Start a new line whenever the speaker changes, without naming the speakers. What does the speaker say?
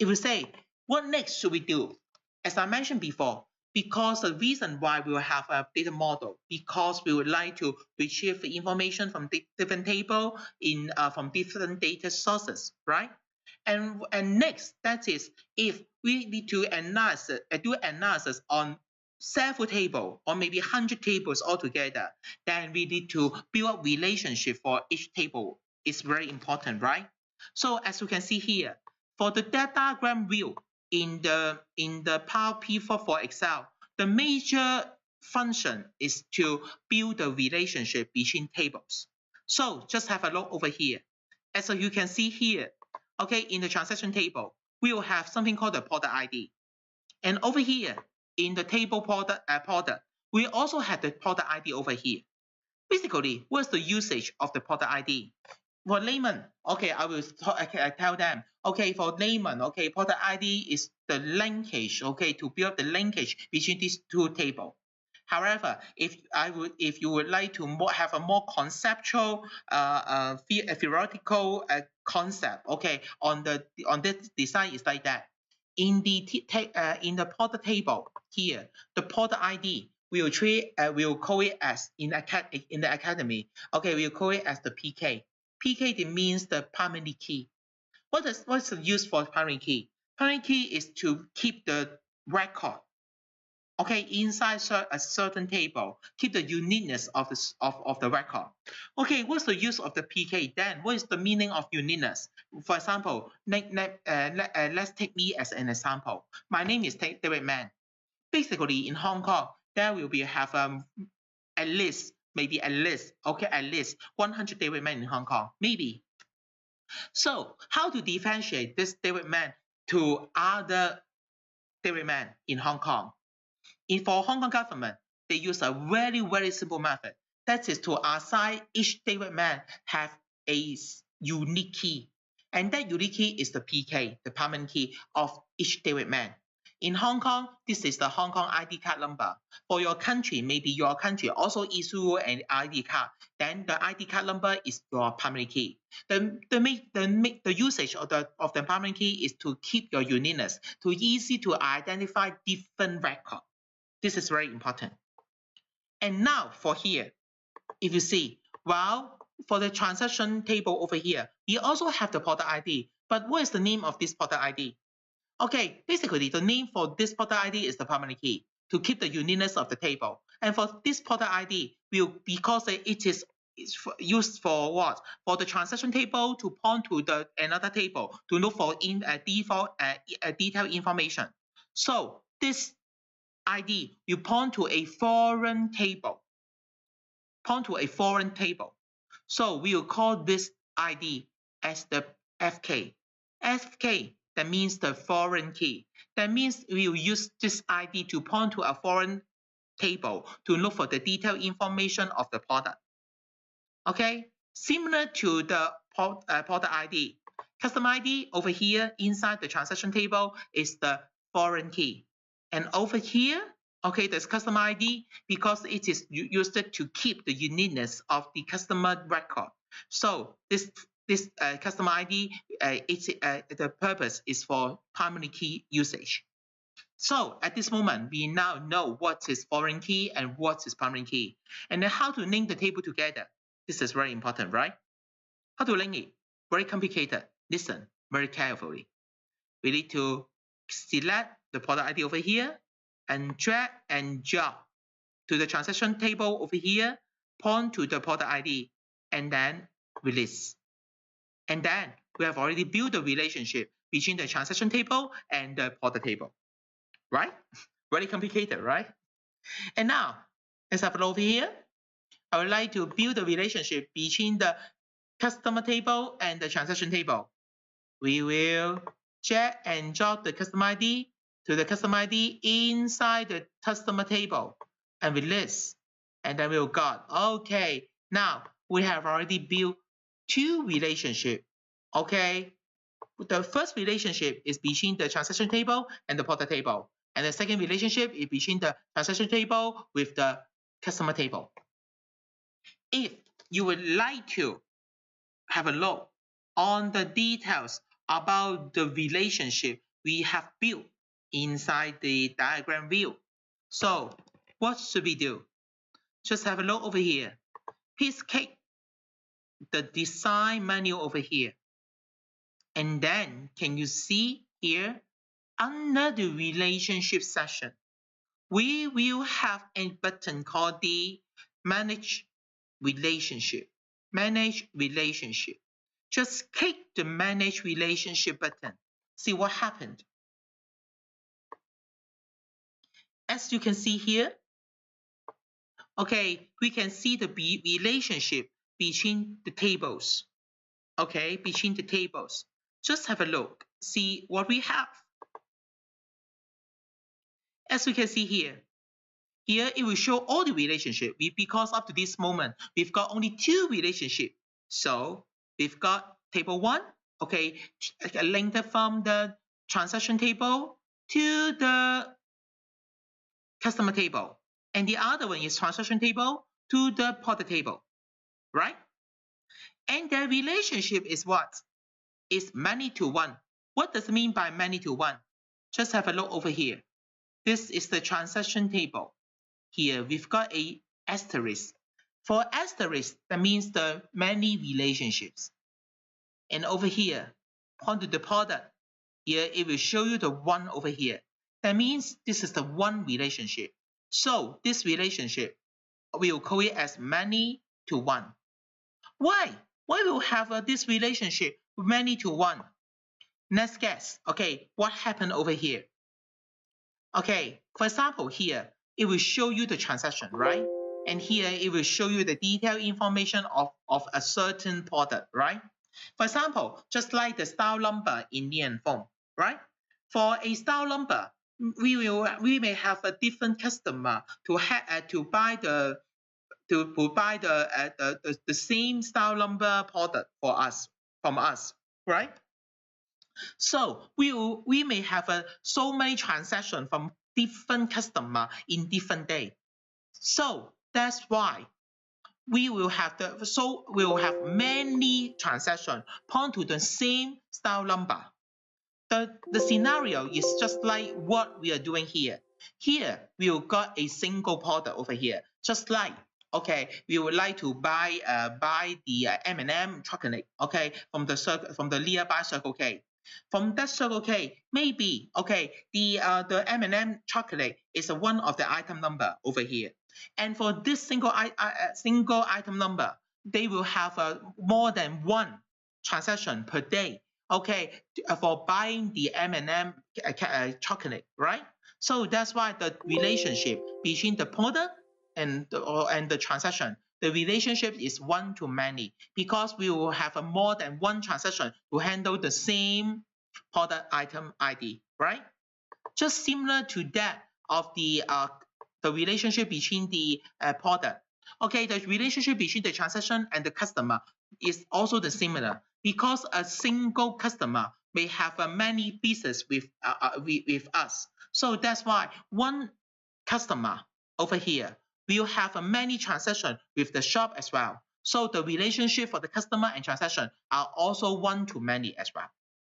if we say, what next should we do? As I mentioned before, because the reason why we will have a data model, because we would like to retrieve the information from different table from different data sources, right? And next, that is, if we need to do analysis on several tables or maybe 100 tables altogether, then we need to build up relationship for each table. It's very important, right? So as you can see here, for the diagram view in the Power P4 for Excel, the major function is to build the relationship between tables. So just have a look over here. As you can see here, okay, in the transaction table, we will have something called the product ID. And over here, in the table product, we also have the product ID over here. Basically, what's the usage of the product ID? For layman, okay, I tell them, okay, for layman, okay, product ID is the linkage, okay, to build up the linkage between these two tables. However, if you would like to have a more conceptual, theoretical concept, okay, on this design is like that. In the product table here, the product ID we'll call it as in the academy. Okay, we'll call it as the PK. PK means the primary key. What's the use for primary key? Primary key is to keep the record, okay, inside a certain table, keep the uniqueness of the record. Okay, what's the use of the PK then? What is the meaning of uniqueness? For example, let's take me as an example. My name is David Mann. Basically, in Hong Kong, there will be at least 100 David Mann in Hong Kong, maybe. So how to differentiate this David Mann to other David Mann in Hong Kong? For Hong Kong government, they use a very, very simple method. That is to assign each David Mann have a unique key. And that unique key is the PK, the permanent key of each David Mann. In Hong Kong, this is the Hong Kong ID card number. For your country, maybe your country also issue an ID card. Then the ID card number is your primary key. The usage of the primary key is to keep your uniqueness, to easy to identify different records. This is very important. And now for here, if you see, well, for the transaction table over here, you also have the product ID. But what is the name of this product ID? Okay, basically the name for this product ID is the primary key to keep the uniqueness of the table. And for this product ID, because it is used for what? For the transaction table to point to another table to look for detailed information. So this ID will point to a foreign table. So we will call this ID as the FK. FK, that means the foreign key. That means we will use this ID to point to a foreign table to look for the detailed information of the product. Okay, similar to the product ID. Custom ID over here inside the transaction table is the foreign key. And over here, okay, there's custom ID because it is used to keep the uniqueness of the customer record. So this custom ID, the purpose is for primary key usage. So at this moment, we now know what is foreign key and what is primary key. And then how to link the table together. This is very important, right? How to link it? Very complicated. Listen very carefully. We need to select the product ID over here and drag and drop to the transaction table over here, point to the product ID, and then release. And then we have already built the relationship between the transaction table and the product table, right? Very complicated, right? And now, let's have a look over here. I would like to build the relationship between the customer table and the transaction table. We will drag and drop the customer ID to the customer ID inside the customer table and release. And then we'll got, okay, now we have already built two relationships. Okay, the first relationship is between the transaction table and the product table. And the second relationship is between the transaction table with the customer table. If you would like to have a look on the details about the relationship we have built inside the diagram view. So what should we do? Just have a look over here. Please click the design menu over here. And then can you see here under the relationship section, we will have a button called the Manage Relationship. Manage Relationship. Just click the Manage Relationship button. See what happened. As you can see here, okay, we can see the relationship between the tables. Okay, between the tables. Just have a look. See what we have. As we can see here, it will show all the relationship because up to this moment, we've got only 2 relationships. So we've got table 1, okay, linked from the transaction table to the customer table. And the other one is transaction table to the product table, right? And the relationship is what? Is many to one. What does it mean by many to one? Just have a look over here. This is the transaction table. Here we've got a asterisk. For asterisk, that means the many relationships. And over here, onto the product, here it will show you the 1 over here. That means this is the 1 relationship. So this relationship, we'll call it as many to one. Why? Why will have this relationship many to one? Let's guess. Okay, what happened over here? Okay, for example, here it will show you the transaction, right? And here it will show you the detailed information of a certain product, right? For example, just like the style number in Lian Feng, right? For a style number, we may have a different customer to buy the same style number product from us, right? So we may have so many transactions from different customer in different day. So that's why we will have many transactions point to the same style number. The scenario is just like what we are doing here. Here we will got a single product over here, just like, okay, we would like to buy the M&M chocolate, okay, from the nearby Circle K. From that Circle K, maybe, okay, the M&M chocolate is one of the item number over here. And for this single item number, they will have more than 1 transaction per day, okay, for buying the M&M chocolate, right? So that's why the relationship between the product and the transaction, the relationship is 1 to many, because we will have more than 1 transaction to handle the same product item ID, right? Just similar to that of the relationship between the product. Okay, the relationship between the transaction and the customer is also the similar, because a single customer may have many business with us. So that's why one customer over here will have many transactions with the shop as well. So the relationship for the customer and transaction are also 1 to many as well.